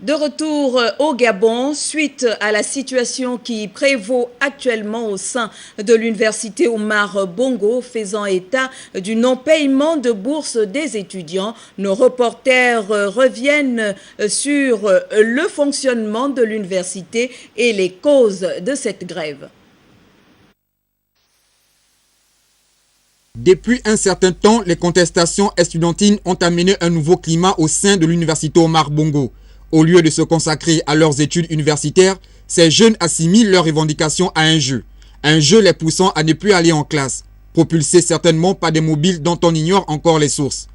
De retour au Gabon, suite à la situation qui prévaut actuellement au sein de l'université Omar Bongo, faisant état du non-paiement de bourse des étudiants, nos reporters reviennent sur le fonctionnement de l'université et les causes de cette grève. Depuis un certain temps, les contestations estudiantines ont amené un nouveau climat au sein de l'université Omar Bongo. Au lieu de se consacrer à leurs études universitaires, ces jeunes assimilent leurs revendications à un jeu les poussant à ne plus aller en classe, propulsés certainement par des mobiles dont on ignore encore les sources.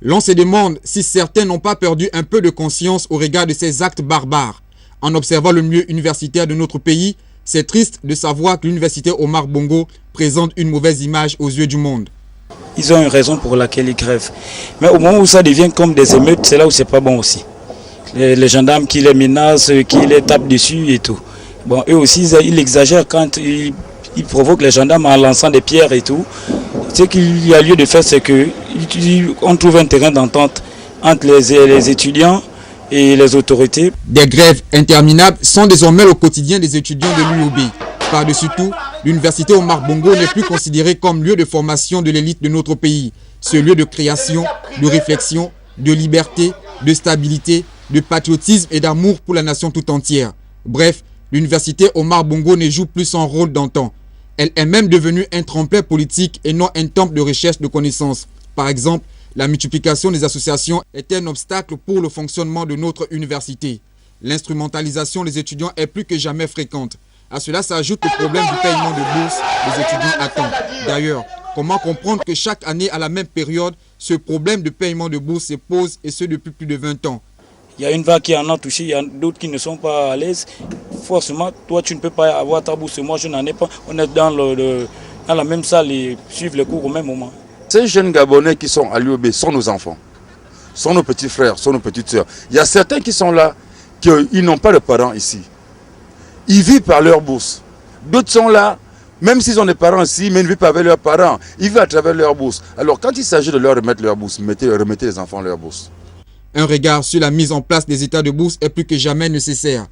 L'on se demande si certains n'ont pas perdu un peu de conscience au regard de ces actes barbares. En observant le milieu universitaire de notre pays, c'est triste de savoir que l'université Omar Bongo présente une mauvaise image aux yeux du monde. Ils ont une raison pour laquelle ils grèvent. Mais au moment où ça devient comme des émeutes, c'est là où c'est pas bon aussi. Les gendarmes qui les menacent, qui les tapent dessus et tout. Bon, eux aussi, ils exagèrent quand ils provoquent les gendarmes en lançant des pierres et tout. Ce qu'il y a lieu de faire, c'est qu'on trouve un terrain d'entente entre les étudiants et les autorités. Des grèves interminables sont désormais le quotidien des étudiants de l'UOB. Par-dessus tout, l'université Omar Bongo n'est plus considérée comme lieu de formation de l'élite de notre pays. Ce lieu de création, de réflexion, de liberté, de stabilité, de patriotisme et d'amour pour la nation tout entière. Bref, l'université Omar Bongo ne joue plus son rôle d'antan. Elle est même devenue un tremplin politique et non un temple de recherche de connaissances. Par exemple, la multiplication des associations est un obstacle pour le fonctionnement de notre université. L'instrumentalisation des étudiants est plus que jamais fréquente. À cela s'ajoute le problème du paiement de bourse des étudiants à temps. D'ailleurs, comment comprendre que chaque année à la même période, ce problème de paiement de bourse se pose et ce depuis plus de 20 ans. Il y a une vague qui en a touché, il y a d'autres qui ne sont pas à l'aise. Forcément, toi, tu ne peux pas avoir ta bourse, moi, je n'en ai pas. On est dans la même salle et suivre les cours au même moment. Ces jeunes Gabonais qui sont à l'UOB sont nos enfants, sont nos petits frères, sont nos petites sœurs. Il y a certains qui sont là, qui n'ont pas de parents ici. Ils vivent par leur bourse. D'autres sont là, même s'ils ont des parents ici, mais ils ne vivent pas avec leurs parents. Ils vivent à travers leur bourse. Alors quand il s'agit de leur remettre leur bourse, remettez les enfants leur bourse. Un regard sur la mise en place des états de bourse est plus que jamais nécessaire.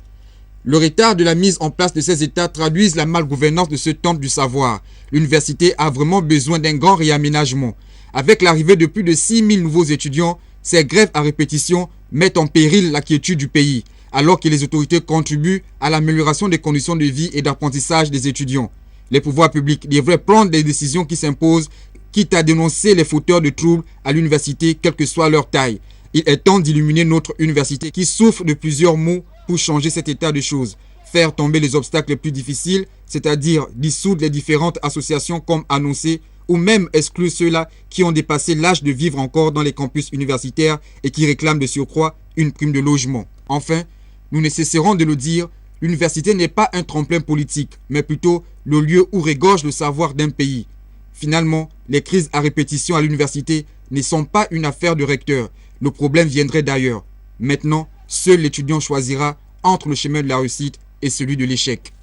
Le retard de la mise en place de ces états traduit la malgouvernance de ce temple du savoir. L'université a vraiment besoin d'un grand réaménagement. Avec l'arrivée de plus de 6000 nouveaux étudiants, ces grèves à répétition mettent en péril la quiétude du pays, alors que les autorités contribuent à l'amélioration des conditions de vie et d'apprentissage des étudiants. Les pouvoirs publics devraient prendre des décisions qui s'imposent, quitte à dénoncer les fauteurs de troubles à l'université, quelle que soit leur taille. Il est temps d'illuminer notre université qui souffre de plusieurs maux pour changer cet état de choses. Faire tomber les obstacles les plus difficiles, c'est-à-dire dissoudre les différentes associations comme annoncé, ou même exclure ceux-là qui ont dépassé l'âge de vivre encore dans les campus universitaires et qui réclament de surcroît une prime de logement. Enfin, nous ne cesserons de le dire, l'université n'est pas un tremplin politique, mais plutôt le lieu où regorge le savoir d'un pays. Finalement, les crises à répétition à l'université ne sont pas une affaire de recteur. Le problème viendrait d'ailleurs. Maintenant, seul l'étudiant choisira entre le chemin de la réussite et celui de l'échec.